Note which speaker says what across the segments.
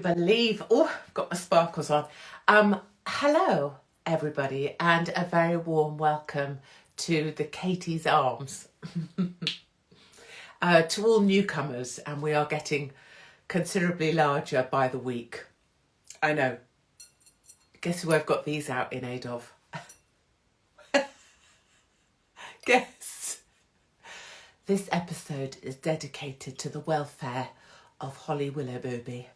Speaker 1: believe? Oh, I've got my sparkles on. Hello, everybody, and a very warm welcome to the Katie's Arms. To all newcomers, and we are getting considerably larger by the week. I know. Guess who I've got these out in aid of? Guess. This episode is dedicated to the welfare of Holly Willoughby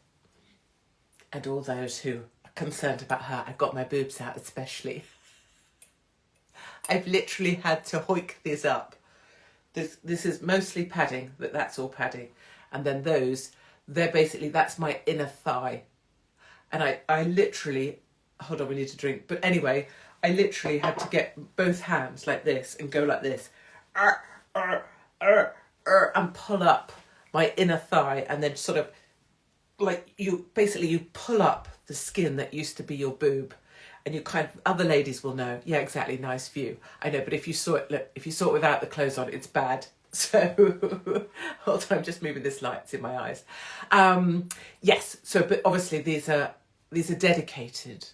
Speaker 1: and all those who are concerned about her. I've got my boobs out especially. I've literally had to hoik these up. This is mostly padding, but that's all padding. And then those, they're basically, that's my inner thigh. And I literally, hold on, we need to drink. But anyway, I literally had to get both hands like this and go like this. And pull up my inner thigh, and then sort of like you pull up the skin that used to be your boob, and you kind of, other ladies will know. Yeah, exactly. Nice view. I know, but if you saw it, look, if you saw it without the clothes on, it's bad. So hold on, I'm just moving this light. It's in my eyes. Yes. So, but obviously these are dedicated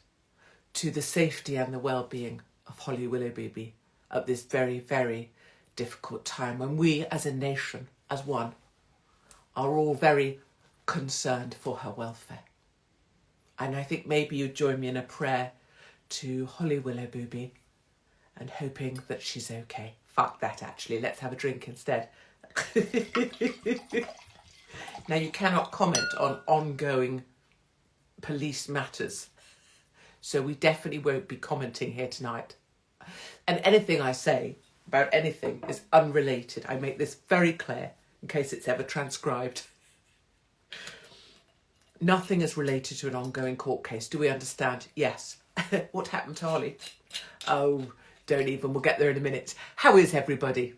Speaker 1: to the safety and the well-being of Holly Willoughby at this very, very difficult time when we as a nation, as one, are all very concerned for her welfare. And I think maybe you'd join me in a prayer to Holly Willoughby and hoping that she's okay. Fuck that, actually. Let's have a drink instead. Now, you cannot comment on ongoing police matters, so we definitely won't be commenting here tonight. And anything I say about anything is unrelated. I make this very clear in case it's ever transcribed. Nothing is related to an ongoing court case. Do we understand? Yes. What happened to Holly? Oh, don't even. We'll get there in a minute. How is everybody?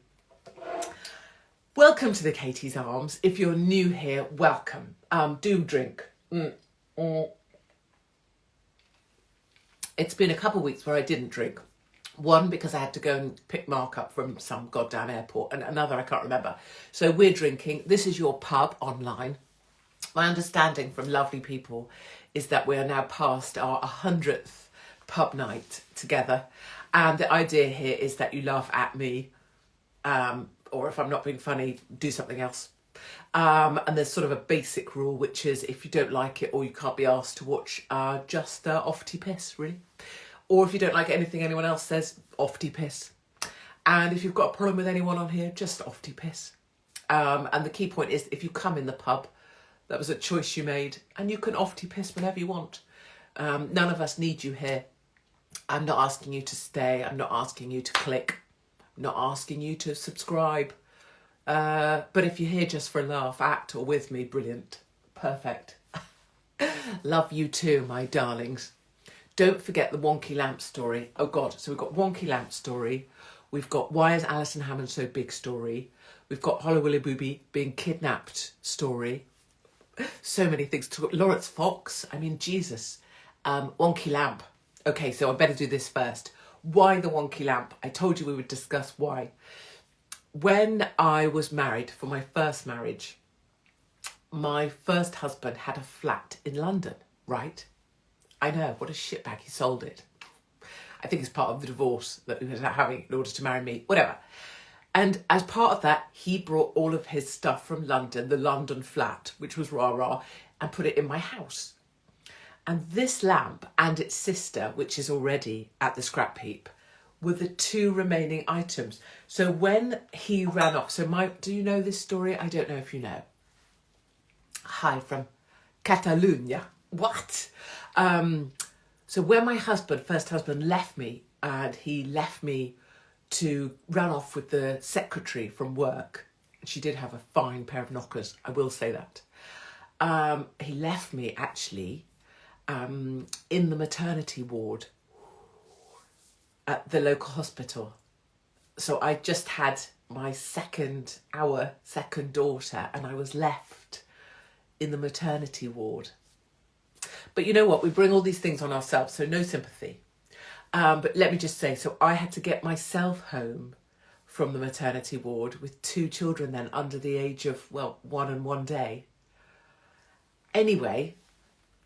Speaker 1: Welcome to the Katie's Arms. If you're new here, welcome. Do drink. It's been a couple of weeks where I didn't drink. One, because I had to go and pick Mark up from some goddamn airport, and another I can't remember. So we're drinking. This is your pub online. My understanding from lovely people is that we are now past our 100th pub night together. And the idea here is that you laugh at me, or if I'm not being funny, do something else. And there's sort of a basic rule, which is if you don't like it or you can't be asked to watch, just off-ty piss, really. Or if you don't like anything anyone else says, off-ty piss. And if you've got a problem with anyone on here, just off-ty piss. And the key point is if you come in the pub, that was a choice you made, and you can off-ty piss whenever you want. None of us need you here. I'm not asking you to stay. I'm not asking you to click. I'm not asking you to subscribe. But if you're here just for a laugh, at or with me, brilliant. Perfect. Love you too, my darlings. Don't forget the wonky lamp story. Oh, God. So we've got wonky lamp story. We've got why is Alison Hammond so big story. We've got Holly Willoughby being kidnapped story. So many things. Lawrence Fox. I mean, Jesus. Wonky lamp. Okay, so I better do this first. Why the wonky lamp? I told you we would discuss why. When I was married for my first marriage, my first husband had a flat in London, right? I know, what a shitbag, he sold it. I think it's part of the divorce that he was having in order to marry me, whatever. And as part of that, he brought all of his stuff from London, the London flat, which was rah-rah, and put it in my house. And this lamp and its sister, which is already at the scrap heap, were the two remaining items. So when he ran off, do you know this story? I don't know if you know. Hi from Catalonia. What? So when my first husband left me, and he left me to run off with the secretary from work, she did have a fine pair of knockers, I will say that. He left me actually in the maternity ward at the local hospital. So I just had my second daughter, and I was left in the maternity ward. But you know what? We bring all these things on ourselves, so no sympathy. But let me just say, so I had to get myself home from the maternity ward with two children then under the age of, 1 and 1 day. Anyway,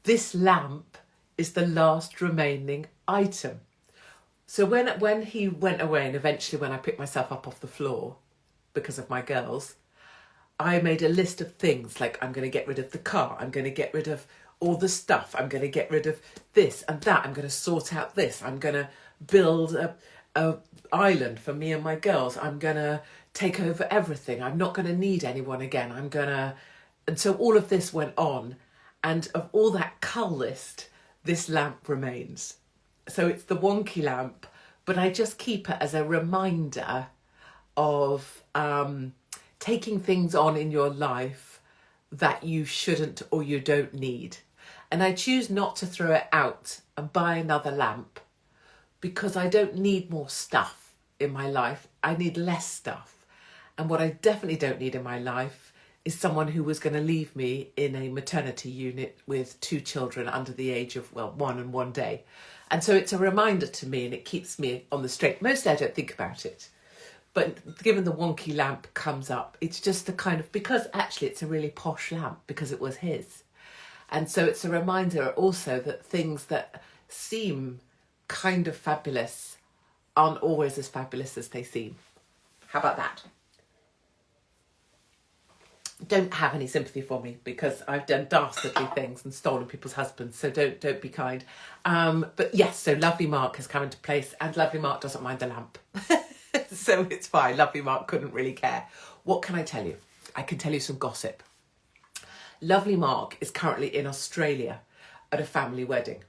Speaker 1: This lamp is the last remaining item. So when he went away, and eventually when I picked myself up off the floor because of my girls, I made a list of things like, I'm going to get rid of the car, I'm going to get rid of all the stuff, I'm going to get rid of this and that, I'm going to sort out this, I'm going to build a island for me and my girls, I'm going to take over everything, I'm not going to need anyone again, and so all of this went on, and of all that cull list, this lamp remains. So it's the wonky lamp, but I just keep it as a reminder of taking things on in your life that you shouldn't or you don't need. And I choose not to throw it out and buy another lamp because I don't need more stuff in my life. I need less stuff. And what I definitely don't need in my life is someone who was going to leave me in a maternity unit with 2 children under the age of, 1 and 1 day. And so it's a reminder to me, and it keeps me on the straight. Mostly I don't think about it. But given the wonky lamp comes up, it's just the kind of, because actually it's a really posh lamp because it was his. And so it's a reminder also that things that seem kind of fabulous aren't always as fabulous as they seem. How about that? Don't have any sympathy for me because I've done dastardly things and stolen people's husbands, so don't be kind. But yes, so Lovely Mark has come into place, and Lovely Mark doesn't mind the lamp. So it's fine. Lovely Mark couldn't really care. What can I tell you? I can tell you some gossip. Lovely Mark is currently in Australia at a family wedding,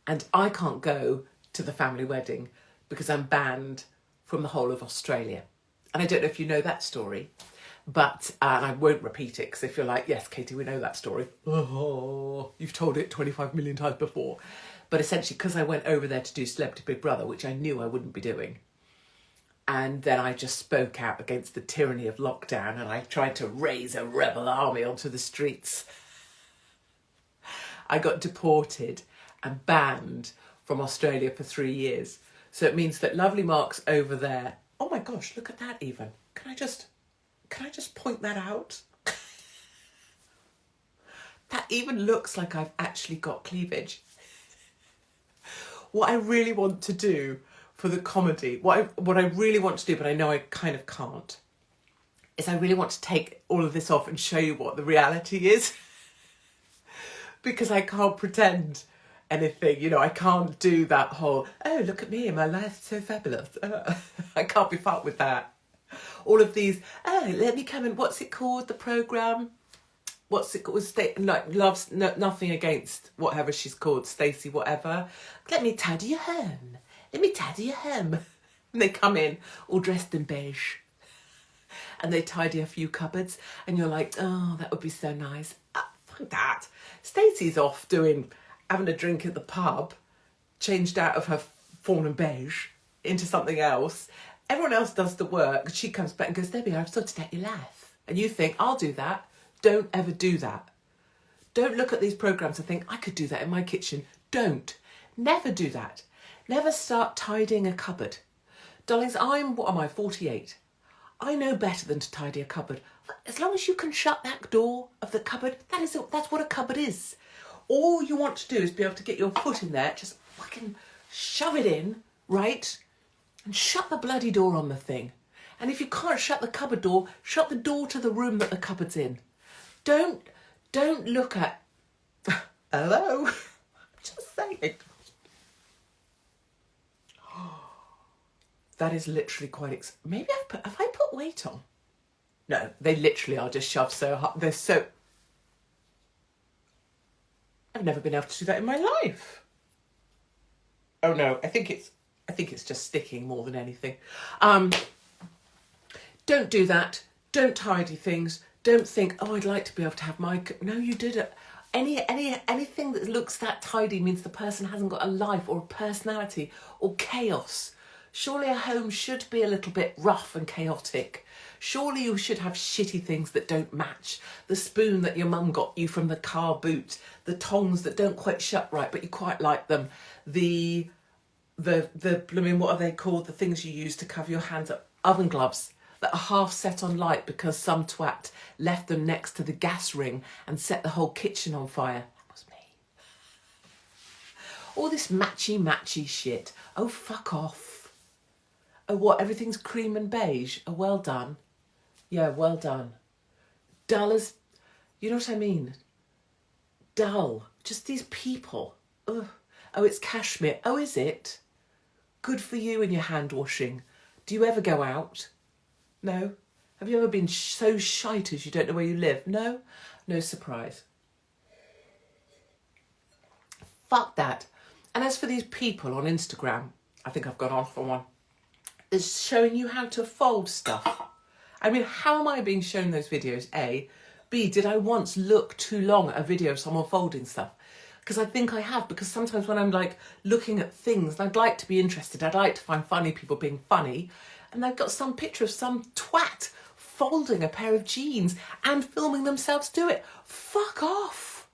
Speaker 1: and I can't go to the family wedding because I'm banned from the whole of Australia. And I don't know if you know that story. But, and I won't repeat it, because if you're like, yes, Katie, we know that story. Oh, you've told it 25 million times before. But essentially, because I went over there to do Celebrity Big Brother, which I knew I wouldn't be doing, and then I just spoke out against the tyranny of lockdown, and I tried to raise a rebel army onto the streets. I got deported and banned from Australia for 3 years. So it means that Lovely Mark's over there. Oh my gosh, look at that even. Can I just point that out? That even looks like I've actually got cleavage. What I really want to do for the comedy, what I really want to do, but I know I kind of can't, is I really want to take all of this off and show you what the reality is. Because I can't pretend anything, you know, I can't do that whole, oh, look at me, my life's so fabulous. I can't be fucked with that. All of these, oh, let me come in, what's it called, the programme? What's it called? Loves nothing against whatever she's called, Stacey whatever. Let me tidy your home. Let me tidy your home. And they come in all dressed in beige. And they tidy a few cupboards. And you're like, oh, that would be so nice. Fuck that. Stacey's off having a drink at the pub, changed out of her fawn and beige into something else. Everyone else does the work. She comes back and goes, there we are, I've sorted out your life. And you think, I'll do that. Don't ever do that. Don't look at these programmes and think, I could do that in my kitchen. Don't. Never do that. Never start tidying a cupboard. Darlings, what am I, 48? I know better than to tidy a cupboard. As long as you can shut that door of the cupboard, that's what a cupboard is. All you want to do is be able to get your foot in there, just fucking shove it in, right? And shut the bloody door on the thing. And if you can't shut the cupboard door, shut the door to the room that the cupboard's in. Don't look at... Hello? Just saying. That is literally quite... Maybe have I put weight on? No, they literally are just shoved so hard. They're so... I've never been able to do that in my life. Oh no, I think it's just sticking more than anything. Don't do that. Don't tidy things. Don't think, oh, I'd like to be able to have my... No, you did it. Anything that looks that tidy means the person hasn't got a life or a personality or chaos. Surely a home should be a little bit rough and chaotic. Surely you should have shitty things that don't match. The spoon that your mum got you from the car boot. The tongs that don't quite shut right, but you quite like them. The blooming, what are they called? The things you use to cover your hands up. Oven gloves that are half set on light because some twat left them next to the gas ring and set the whole kitchen on fire. That was me. All this matchy shit. Oh, fuck off. Oh, what? Everything's cream and beige. Oh, well done. Yeah, well done. Dull as... You know what I mean? Dull. Just these people. Ugh. Oh, it's cashmere. Oh, is it? Good for you and your hand washing. Do you ever go out? No? Have you ever been so shite as you don't know where you live? No? No surprise. Fuck that. And as for these people on Instagram, I think I've gone on for one, is showing you how to fold stuff. I mean, how am I being shown those videos, A? B, did I once look too long at a video of someone folding stuff? Because I think I have, because sometimes when I'm like looking at things, I'd like to be interested, I'd like to find funny people being funny, and they've got some picture of some twat folding a pair of jeans and filming themselves do it. Fuck off.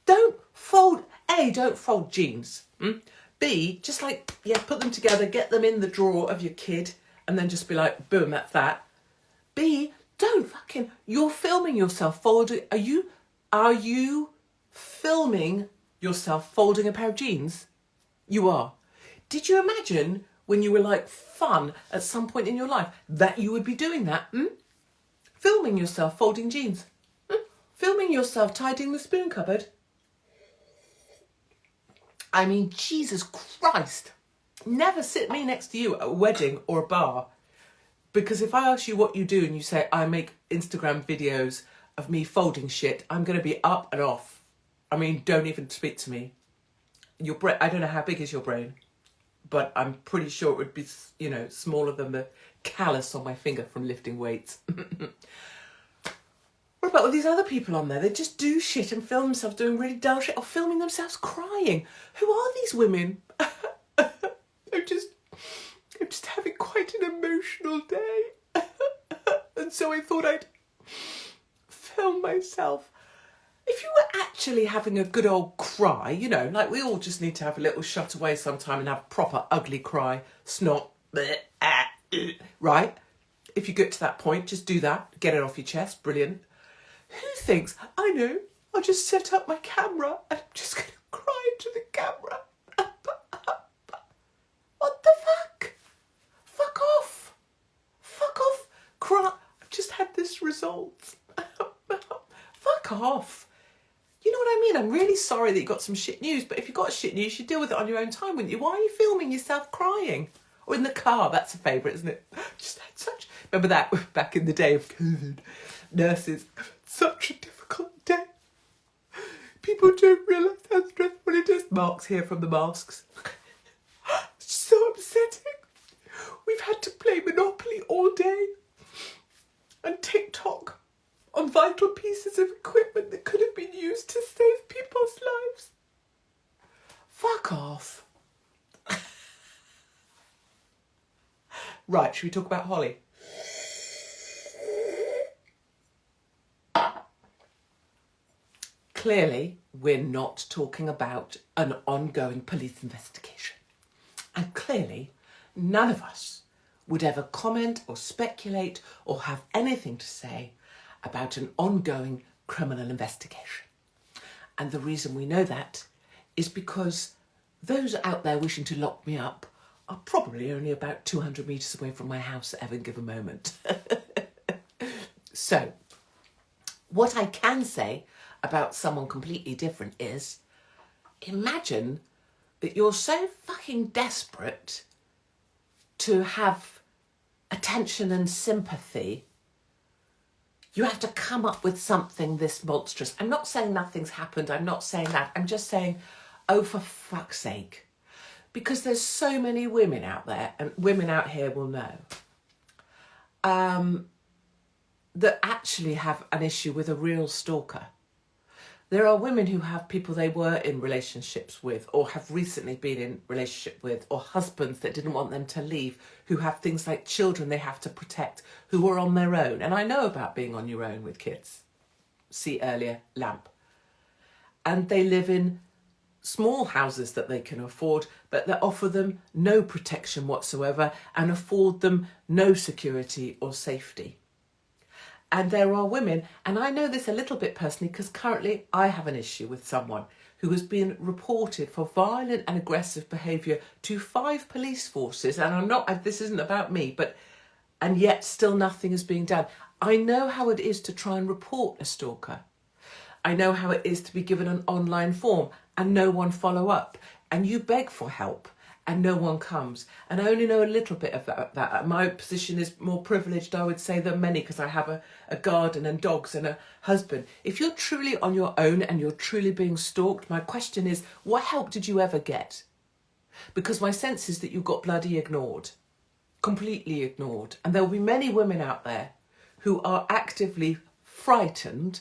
Speaker 1: Don't fold, A, don't fold jeans. B, just like, yeah, put them together, get them in the drawer of your kid, and then just be like, boom, that's that. B, don't fucking, you're filming yourself folding, are you filming yourself folding a pair of jeans? You are. Did you imagine when you were like fun at some point in your life that you would be doing that? Filming yourself folding jeans. Filming yourself tidying the spoon cupboard. I mean, Jesus Christ. Never sit me next to you at a wedding or a bar. Because if I ask you what you do and you say, I make Instagram videos of me folding shit, I'm going to be up and off. I mean, don't even speak to me. Your brain, I don't know how big is your brain, but I'm pretty sure it would be, you know, smaller than the callus on my finger from lifting weights. What about all these other people on there? They just do shit and film themselves doing really dull shit or filming themselves crying. Who are these women? I'm just having quite an emotional day. And so I thought I'd film myself. If you were actually having a good old cry, you know, like we all just need to have a little shut away sometime and have a proper ugly cry, snot, right? If you get to that point, just do that. Get it off your chest. Brilliant. Who thinks, I know, I'll just set up my camera and I'm just going to cry into the camera. What the fuck? Fuck off. Fuck off. Cry. I've just had this result. Fuck off. You know what I mean? I'm really sorry that you got some shit news, but if you got shit news, you deal with it on your own time, wouldn't you? Why are you filming yourself crying? Or in the car, that's a favourite, isn't it? Just had such... Remember that back in the day of COVID? Nurses, such a difficult day. People don't realise how stressful it is. Marks here from the masks. It's so upsetting. We've had to play Monopoly all day. And TikTok on vital pieces of equipment that could have been used to save people's lives. Fuck off. Right, should we talk about Holly? Clearly, we're not talking about an ongoing police investigation. And clearly, none of us would ever comment or speculate or have anything to say about an ongoing criminal investigation. And the reason we know that is because those out there wishing to lock me up are probably only about 200 metres away from my house at any given moment. So, what I can say about someone completely different is, imagine that you're so fucking desperate to have attention and sympathy, you have to come up with something this monstrous. I'm not saying nothing's happened. I'm not saying that. I'm just saying, oh, for fuck's sake. Because there's so many women out there, and women out here will know, that actually have an issue with a real stalker. There are women who have people they were in relationships with or have recently been in relationship with, or husbands that didn't want them to leave, who have things like children they have to protect, who are on their own. And I know about being on your own with kids. See earlier, lamp. And they live in small houses that they can afford, but that offer them no protection whatsoever and afford them no security or safety. And there are women, and I know this a little bit personally because currently I have an issue with someone who has been reported for violent and aggressive behaviour to 5 police forces. And this isn't about me, and yet still nothing is being done. I know how it is to try and report a stalker. I know how it is to be given an online form and no one follow up. And you beg for help and no one comes. And I only know a little bit of that. My position is more privileged, I would say, than many, because I have a garden and dogs and a husband. If you're truly on your own and you're truly being stalked, my question is, what help did you ever get? Because my sense is that you got bloody ignored, completely ignored. And there will be many women out there who are actively frightened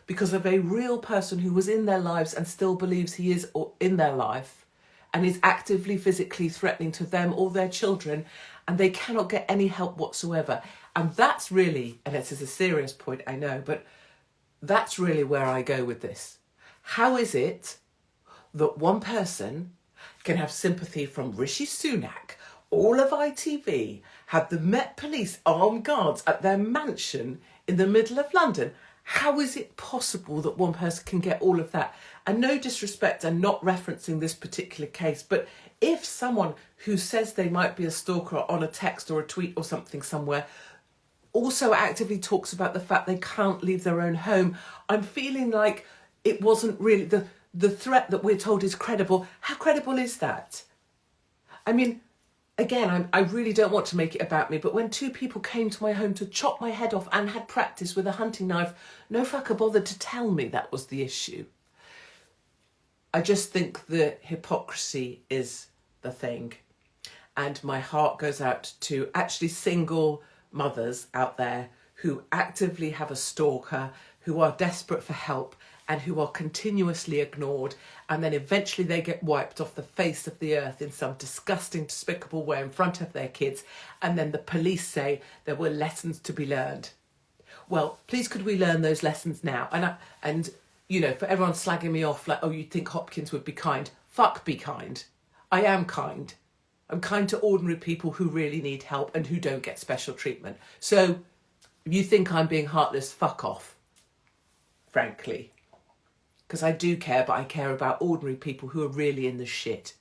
Speaker 1: because of a real person who was in their lives and still believes he is in their life and is actively physically threatening to them or their children, and they cannot get any help whatsoever. And that's really, and this is a serious point, I know, but that's really where I go with this. How is it that one person can have sympathy from Rishi Sunak, all of ITV, have the Met Police armed guards at their mansion in the middle of London? How is it possible that one person can get all of that? And no disrespect, and not referencing this particular case, but if someone who says they might be a stalker on a text or a tweet or something somewhere also actively talks about the fact they can't leave their own home, I'm feeling like it wasn't really the threat that we're told is credible. How credible is that? I mean, again, I really don't want to make it about me, but when 2 people came to my home to chop my head off and had practice with a hunting knife, no fucker bothered to tell me that was the issue. I just think the hypocrisy is the thing. And my heart goes out to actually single mothers out there who actively have a stalker, who are desperate for help and who are continuously ignored, and then eventually they get wiped off the face of the earth in some disgusting, despicable way in front of their kids, and then the police say there were lessons to be learned. Well, please could we learn those lessons now? And you know, for everyone slagging me off like, oh, you'd think Hopkins would be kind. Fuck be kind. I am kind. I'm kind to ordinary people who really need help and who don't get special treatment. So if you think I'm being heartless, fuck off, frankly. Because I do care, but I care about ordinary people who are really in the shit.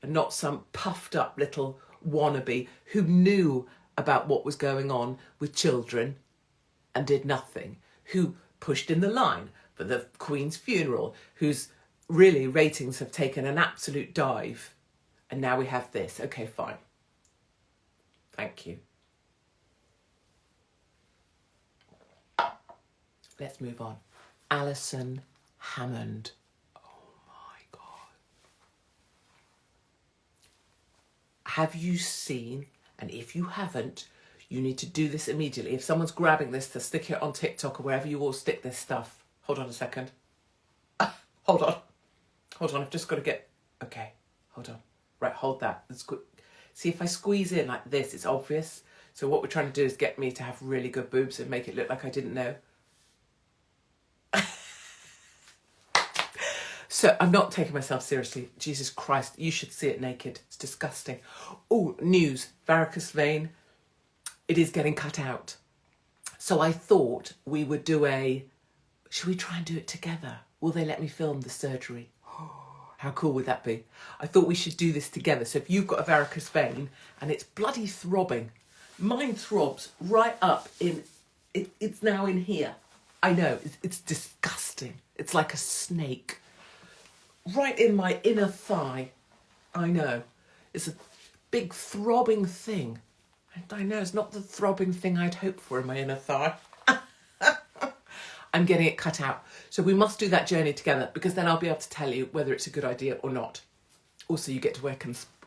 Speaker 1: And not some puffed up little wannabe who knew about what was going on with children and did nothing. Who pushed in the line for the Queen's funeral, whose really ratings have taken an absolute dive. And now we have this. Okay, fine. Thank you. Let's move on. Alison Hammond. Oh my God. Have you seen, and if you haven't, you need to do this immediately. If someone's grabbing this to stick it on TikTok or wherever you all stick this stuff. Hold on a second. Hold on. I've just got to get... Okay, hold on. Right, hold that. See, if I squeeze in like this, it's obvious. So what we're trying to do is get me to have really good boobs and make it look like I didn't know. So I'm not taking myself seriously. Jesus Christ, you should see it naked. It's disgusting. Oh, news. Varicose vein. It is getting cut out. So I thought we would do should we try and do it together? Will they let me film the surgery? How cool would that be? I thought we should do this together. So if you've got a varicose vein and it's bloody throbbing, mine throbs right up in, it's now in here. I know, it's disgusting. It's like a snake. Right in my inner thigh. I know. It's a big throbbing thing. And I know it's not the throbbing thing I'd hoped for in my inner thigh. I'm getting it cut out. So we must do that journey together, because then I'll be able to tell you whether it's a good idea or not. Also, you get to wear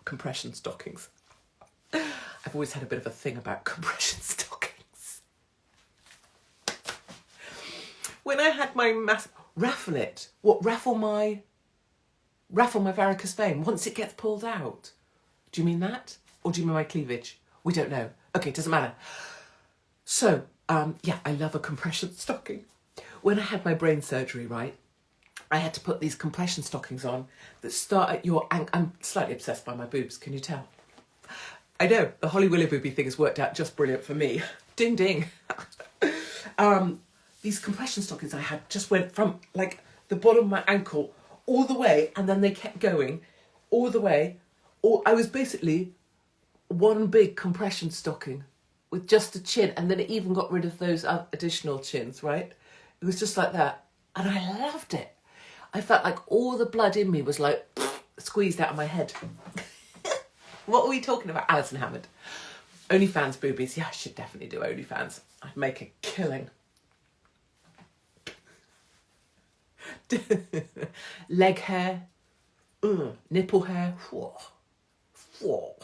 Speaker 1: compression stockings. I've always had a bit of a thing about compression stockings. When I had my raffle it. What, raffle my varicose vein once it gets pulled out? Do you mean that? Or do you mean my cleavage? We don't know. Okay, doesn't matter. So, yeah, I love a compression stocking. When I had my brain surgery, right, I had to put these compression stockings on that start at your ankle. I'm slightly obsessed by my boobs, can you tell? I know, the Holly Willy booby thing has worked out just brilliant for me. Ding, ding. These compression stockings I had just went from, like, the bottom of my ankle all the way, and then they kept going all the way. Or I was basically one big compression stocking with just a chin, and then it even got rid of those additional chins, right? It was just like that, and I loved it. I felt like all the blood in me was like squeezed out of my head. What are we talking about? Alison Hammond. OnlyFans boobies. Yeah, I should definitely do OnlyFans. I'd make a killing. Leg hair. Nipple hair. Whoa. Whoa.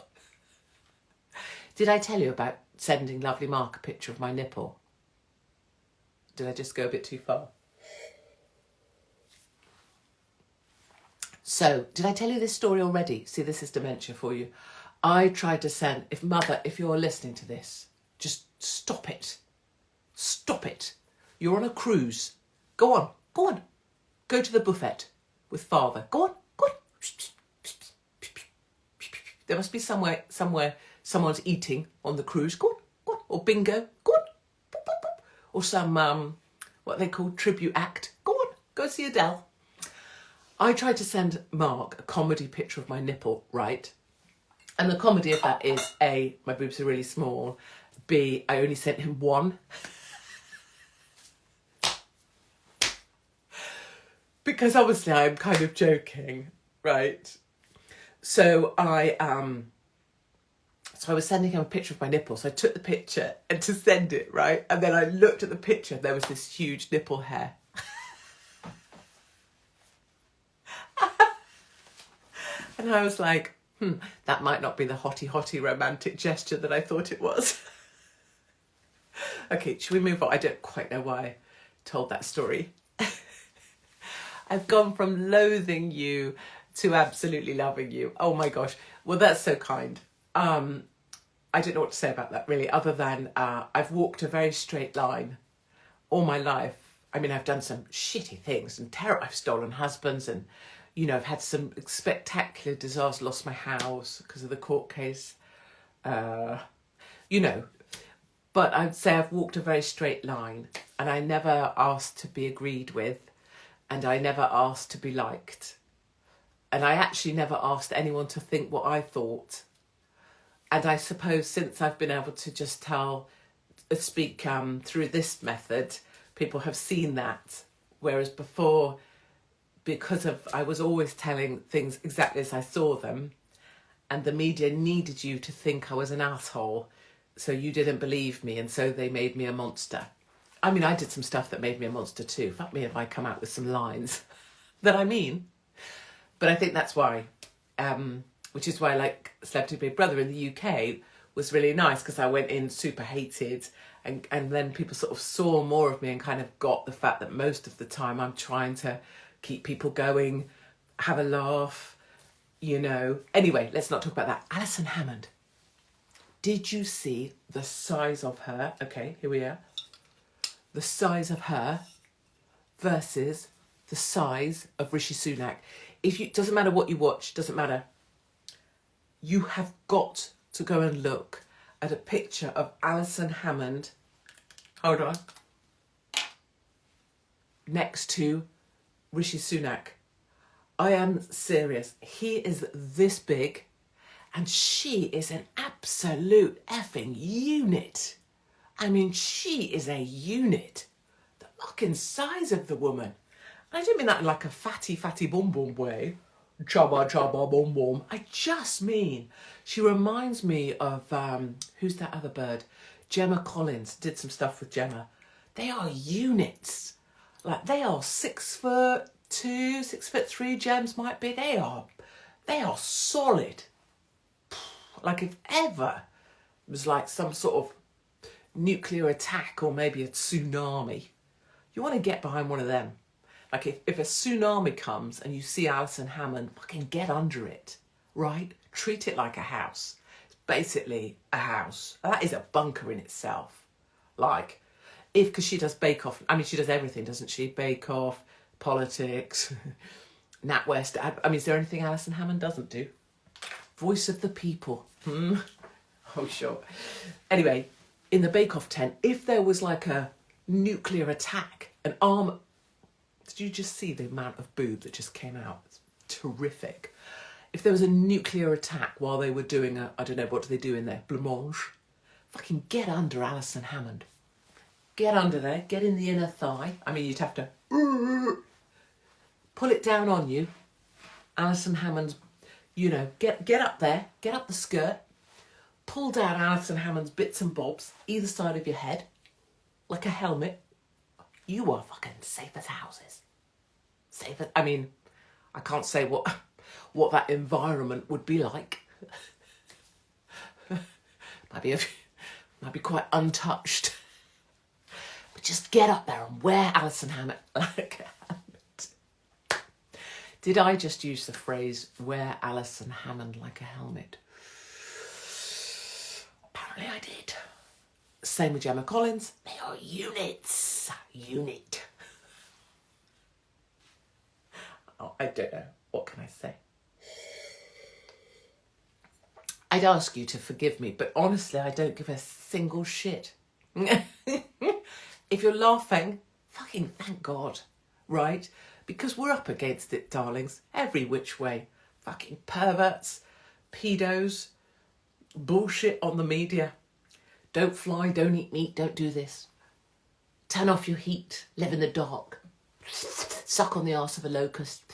Speaker 1: Did I tell you about sending lovely Mark a picture of my nipple? Did I just go a bit too far? So, did I tell you this story already? See, this is dementia for you. I tried to send, if you're listening to this, just stop it. Stop it. You're on a cruise. Go on. Go to the buffet with father. Go on. There must be somewhere someone's eating on the cruise. Go on. Or bingo. Go on. Or some, what they call tribute act. Go on. Go see Adele. I tried to send Mark a comedy picture of my nipple, right? And the comedy of that is A, my boobs are really small. B, I only sent him one. Because obviously I'm kind of joking, right? So I was sending him a picture of my nipple. So I took the picture and to send it, right? And then I looked at the picture, there was this huge nipple hair. And I was like, that might not be the hotty romantic gesture that I thought it was. Okay, should we move on? I don't quite know why I told that story. I've gone from loathing you to absolutely loving you. Oh my gosh. Well, that's so kind. I don't know what to say about that really, other than I've walked a very straight line all my life. I mean, I've done some shitty things and I've stolen husbands and, you know, I've had some spectacular disasters, lost my house because of the court case, you know. But I'd say I've walked a very straight line and I never asked to be agreed with and I never asked to be liked. And I actually never asked anyone to think what I thought. And I suppose since I've been able to just speak through this method, people have seen that. Whereas before, because I was always telling things exactly as I saw them, and the media needed you to think I was an asshole, so you didn't believe me, and so they made me a monster. I mean, I did some stuff that made me a monster too. Fuck me if I come out with some lines that I mean. But I think that's why, which is why like Celebrity Big Brother in the UK was really nice, because I went in super hated and then people sort of saw more of me and kind of got the fact that most of the time I'm trying to keep people going, have a laugh, you know. Anyway, let's not talk about that. Alison Hammond. Did you see the size of her? Okay, here we are. The size of her versus the size of Rishi Sunak. Doesn't matter what you watch, doesn't matter. You have got to go and look at a picture of Alison Hammond. Hold on. Next to Rishi Sunak. I am serious. He is this big and she is an absolute effing unit. I mean, she is a unit. The fucking size of the woman. I don't mean that in like a fatty boom boom way. Chubba boom boom. I just mean she reminds me of, who's that other bird? Gemma Collins. Did some stuff with Gemma. They are units. Like they are 6'2", 6'3", Gems might be. They are solid. Like if ever it was like some sort of nuclear attack or maybe a tsunami, you want to get behind one of them. Like if a tsunami comes and you see Alison Hammond, fucking get under it, right? Treat it like a house. It's basically a house. That is a bunker in itself. Like, because she does Bake Off. I mean, she does everything, doesn't she? Bake Off, politics, NatWest. I mean, is there anything Alison Hammond doesn't do? Voice of the people. Oh, sure. Anyway, in the Bake Off tent, if there was like a nuclear attack, an arm... Did you just see the amount of boob that just came out? It's terrific. If there was a nuclear attack while they were doing I don't know, what do they do in there? Blancmange. Fucking get under Alison Hammond. Get under there, get in the inner thigh. I mean, you'd have to pull it down on you. Alison Hammond's, get up there, get up the skirt, pull down Alison Hammond's bits and bobs, either side of your head, like a helmet. You are fucking safe as houses. Safe as, I mean, I can't say what that environment would be like. might be quite untouched. But just get up there and wear Alison Hammond like a helmet. Did I just use the phrase, wear Alison Hammond like a helmet? Apparently I did. Same with Gemma Collins. They are units. Unit. Oh, I don't know. What can I say? I'd ask you to forgive me, but honestly, I don't give a single shit. If you're laughing, fucking thank God, right? Because we're up against it, darlings, every which way. Fucking perverts, pedos, bullshit on the media. Don't fly, don't eat meat, don't do this. Turn off your heat, live in the dark. Suck on the arse of a locust.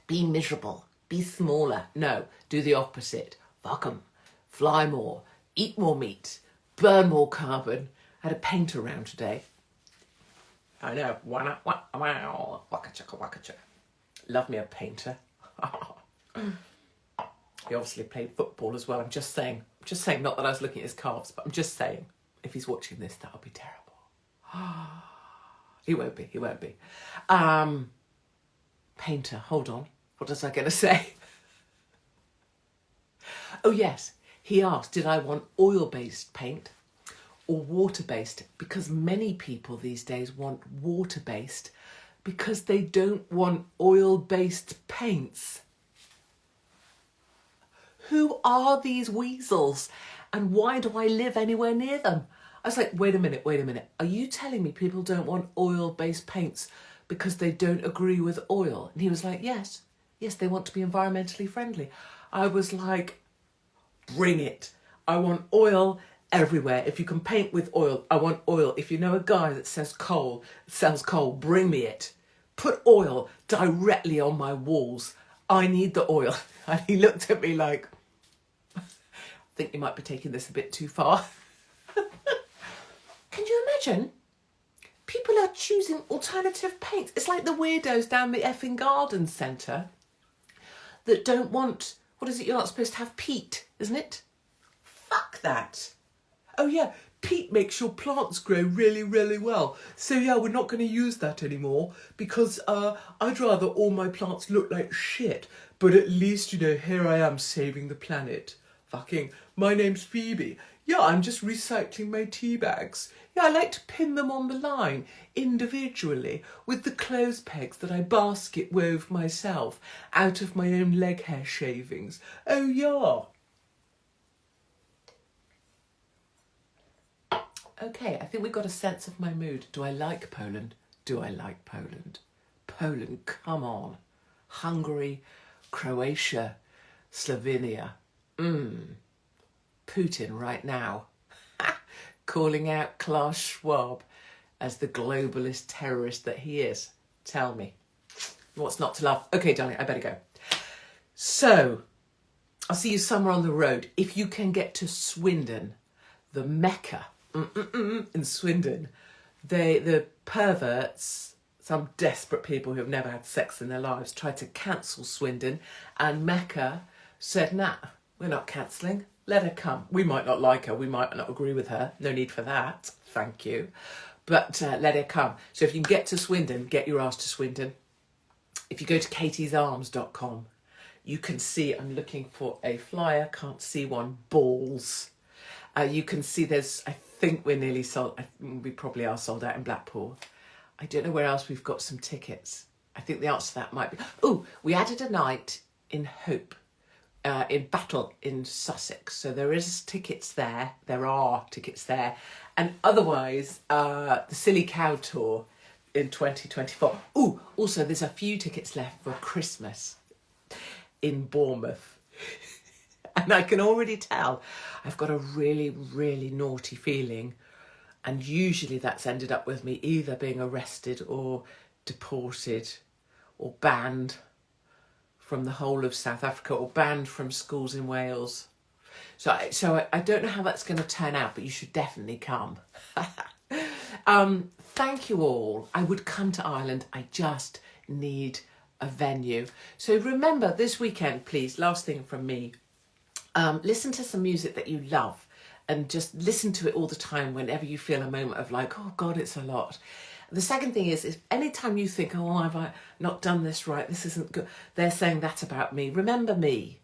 Speaker 1: Be miserable, be smaller. No, do the opposite. Fuck 'em. Fly more, eat more meat, burn more carbon. I had a painter around today. I know. Wow. Waka chaka waka chaka. Love me a painter. He obviously played football as well. I'm just saying, not that I was looking at his calves, but I'm just saying, if he's watching this, that'll be terrible. He won't be. Painter, hold on. What was I going to say? Oh yes, he asked, did I want oil-based paint or water-based? Because many people these days want water-based because they don't want oil-based paints. Who are these weasels and why do I live anywhere near them? I was like, wait a minute. Are you telling me people don't want oil-based paints because they don't agree with oil? And he was like, yes, they want to be environmentally friendly. I was like, bring it. I want oil everywhere. If you can paint with oil, I want oil. If you know a guy that sells coal, bring me it. Put oil directly on my walls. I need the oil. And he looked at me like, I think you might be taking this a bit too far. Can you imagine? People are choosing alternative paints. It's like the weirdos down the effing garden centre that don't want, what is it, you're not supposed to have peat, isn't it? Fuck that. Oh yeah, peat makes your plants grow really, really well. So yeah, we're not going to use that anymore because I'd rather all my plants look like shit. But at least, here I am saving the planet. Fucking, my name's Phoebe. Yeah, I'm just recycling my tea bags. Yeah, I like to pin them on the line individually with the clothes pegs that I basket wove myself out of my own leg hair shavings. Oh yeah. Okay, I think we got a sense of my mood. Do I like Poland? Poland, come on. Hungary, Croatia, Slovenia. Putin right now calling out Klaus Schwab as the globalist terrorist that he is. Tell me, what's not to love? Okay, darling, I better go. So, I'll see you somewhere on the road. If you can get to Swindon, the Mecca in Swindon, the perverts, some desperate people who have never had sex in their lives, tried to cancel Swindon, and Mecca said, nah, we're not cancelling. Let her come. We might not like her. We might not agree with her. No need for that. Thank you. But let her come. So if you can get to Swindon, get your ass to Swindon. If you go to katiesarms.com, you can see, I'm looking for a flyer, can't see one, balls. You can see I think we're nearly sold. We probably are sold out in Blackpool. I don't know where else we've got some tickets. I think the answer to that might be, we added a night in Hope. In Battle in Sussex. So there are tickets there. And otherwise, the Silly Cow Tour in 2024. Ooh, also there's a few tickets left for Christmas in Bournemouth. And I can already tell I've got a really, really naughty feeling. And usually that's ended up with me either being arrested or deported or banned from the whole of South Africa or banned from schools in Wales. So I don't know how that's going to turn out, but you should definitely come. Thank you all. I would come to Ireland. I just need a venue. So remember this weekend, please, last thing from me, listen to some music that you love and just listen to it all the time whenever you feel a moment of like, oh God, it's a lot. The second thing is anytime you think, oh, have I not done this right? This isn't good. They're saying that about me. Remember me.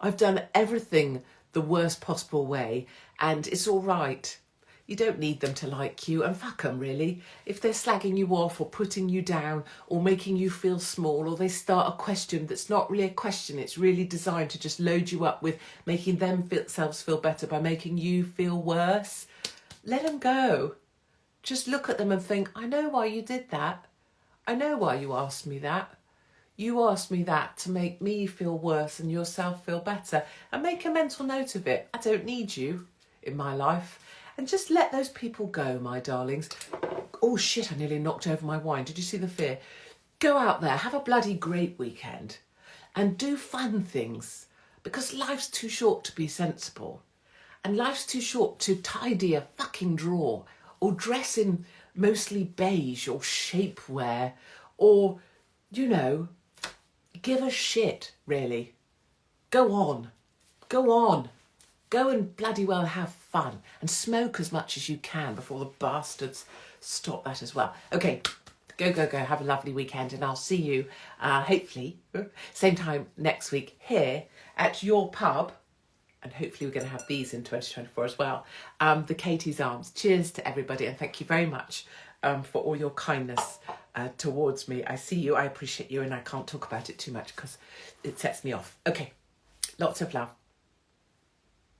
Speaker 1: I've done everything the worst possible way and it's all right. You don't need them to like you, and fuck them really. If they're slagging you off or putting you down or making you feel small, or they start a question that's not really a question, it's really designed to just load you up with making themselves feel better by making you feel worse, let them go. Just look at them and think, I know why you did that. I know why you asked me that. You asked me that to make me feel worse and yourself feel better. And make a mental note of it. I don't need you in my life. And just let those people go, my darlings. Oh shit, I nearly knocked over my wine. Did you see the fear? Go out there, have a bloody great weekend. And do fun things. Because life's too short to be sensible. And life's too short to tidy a fucking drawer. Or dress in mostly beige or shapewear. Or, you know, give a shit, really. Go on. Go on. Go and bloody well have fun. And smoke as much as you can before the bastards stop that as well. Okay, go. Have a lovely weekend. And I'll see you, hopefully, same time next week here at your pub. And hopefully we're going to have these in 2024 as well. The Katie's Arms. Cheers to everybody. And thank you very much for all your kindness towards me. I see you. I appreciate you. And I can't talk about it too much because it sets me off. Okay. Lots of love.